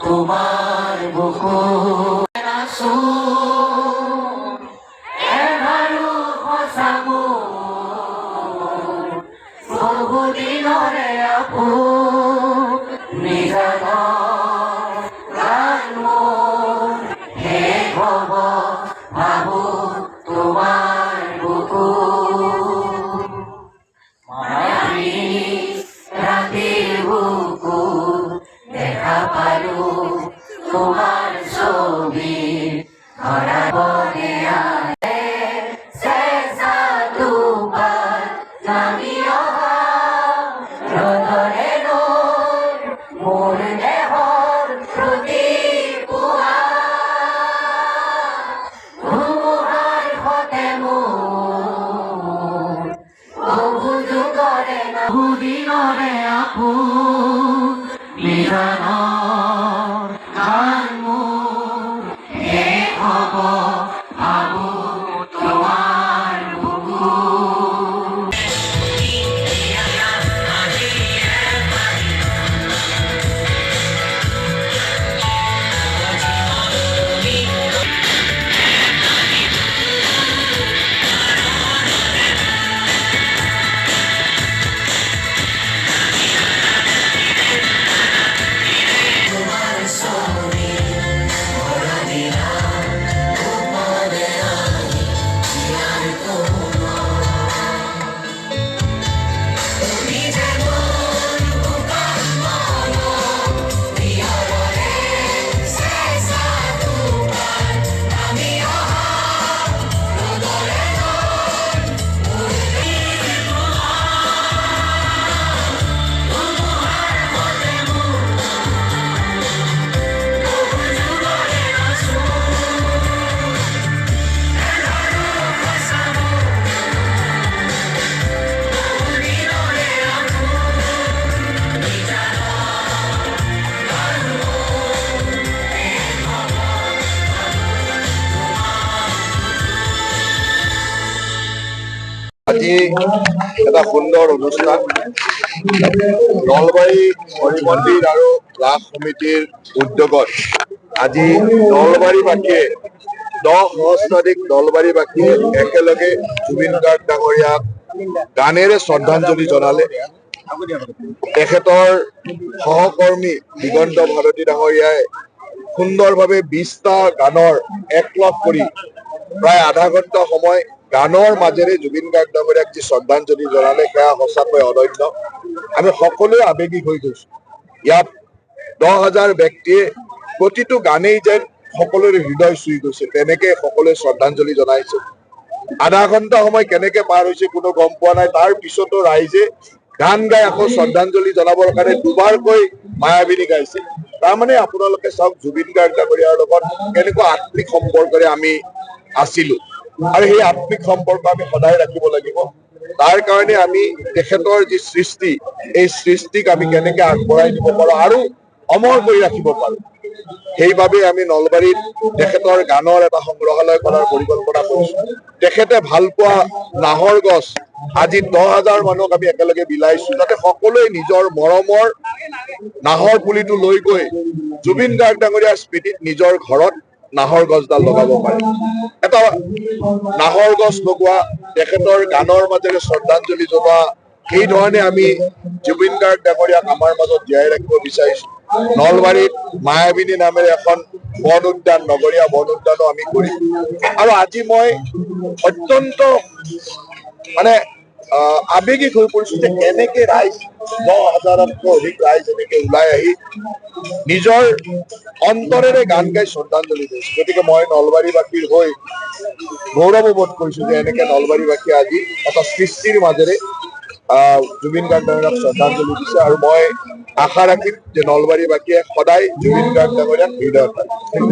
তোমার বুকু বহুদিনরে আপু নিজান হে ভব ভাবু তোমার বুকু রাতের বুকু দেখা পালু তোমার ছবি ধরা বনে শেষা দুবার নামি রোদরে নোর মোর দেহর প্রতি পুয়া ধুমুহার হতে মোর বহু যুগরে না বহুদিনরে আপু নিজানর গান মোর হে হব ভাবু তোমার বুকু আজি এটা সুন্দৰ অনুষ্ঠান নলবাৰী হৰি মন্দিৰ আৰু ৰাস সমিতিৰ উদ্যোগত আজি নলবাৰীবাসীয়ে 10 সহস্ৰাধিক নলবাৰীবাসীয়ে একেলগে জুবিন গাৰ্গ ডাঙৰীয়াক গানেৰে শ্ৰদ্ধাঞ্জলি জনালে। তেখেতৰ সহকৰ্মী দিগন্ত ভাৰতী ডাঙৰীয়াই সুন্দৰভাৱে 20টা গানৰ একলগ কৰি প্ৰায় আধা ঘণ্টা সময় গানৰ মাজেৰে জুবিন গাৰ্গ ডাঙৰীয়াক যি শ্ৰদ্ধাঞ্জলি জনালে সেয়া সঁচাকৈ অনন্য। আমি সকলোৱে আৱেগিক হৈ গৈছো। ইয়াত 10,000 ব্যক্তিয়ে প্ৰতিটো গানেই যেন সকলোৰে হৃদয় চুই গৈছে, তেনেকে সকলোৱে শ্ৰদ্ধাঞ্জলি জনাইছে। আধা ঘণ্টা সময় কেনেকে পাৰ হৈছে কোনো গম পোৱা নাই। তাৰ পিছতো ৰাইজে গান গাই আকৌ শ্ৰদ্ধাঞ্জলি জনাবৰ কাৰণে দুবাৰকৈ মায়াবিনী গাইছে। তাৰমানে আপোনালোকে চাওক জুবিন গাৰ্গ ডাঙৰীয়াৰ লগত কেনেকুৱা আত্মিক সম্পৰ্কৰে আমি আছিলো আৰু সেই আত্মিক সম্পৰ্ক আমি সদায় ৰাখিব লাগিব। তাৰ কাৰণে আমি তেখেতৰ যি সৃষ্টি এই সৃষ্টিক আমি কেনেকে আগবঢ়াই দিব পাৰো আৰু অমৰ কৰি ৰাখিব পাৰো, সেইবাবে আমি নলবাৰীত তেখেতৰ গানৰ এটা সংগ্ৰহালয় কৰাৰ পৰিকল্পনা কৰিছো। তেখেতে ভাল পোৱা নাহৰ গছ আজি 10,000 মানুহক আমি একেলগে বিলাইছো, যাতে সকলোৱে নিজৰ মৰমৰ নাহৰ পুলিটো লৈ গৈ জুবিন গাৰ্গ ডাঙৰীয়াৰ স্মৃতিত নিজৰ ঘৰত নাহৰ গছডাল লগাব পাৰে। এটা নাহৰ গছ লগোৱা, তেখেতৰ গানৰ মাজেৰে শ্ৰদ্ধাঞ্জলি জনোৱা, এই ধৰণে আমি জুবিন গাৰ্গ ডাঙৰীয়াক আমাৰ মাজত জীয়াই ৰাখিব বিচাৰিছো। নলবাৰীত মায়াবিনী নামেৰে এখন বন উদ্যান, নগৰীয়া বন উদ্যানো আমি কৰিম। আৰু আজি মই অত্যন্ত আৱেগিক হৈ পৰিছো যে এনেকে ৰাইজ 10,000তকৈ অধিক ৰাইজ এনেকে ওলাই আহি নিজৰ অন্তৰেৰে গান গাই শ্ৰদ্ধাঞ্জলি দিছে। গতিকে মই নলবাৰীবাসীৰ হৈ গৌৰৱবোধ কৰিছো যে এনেকে নলবাৰীবাসীয়ে আজি এটা সৃষ্টিৰ মাজেৰে জুবিন গাৰ্গ ডাঙৰীয়াক শ্ৰদ্ধাঞ্জলি দিছে। আৰু মই আশা ৰাখিম যে নলবাৰীবাসীয়ে সদায় জুবিন গাৰ্গ ডাঙৰীয়াক হৃদয়ত ৰাখিব।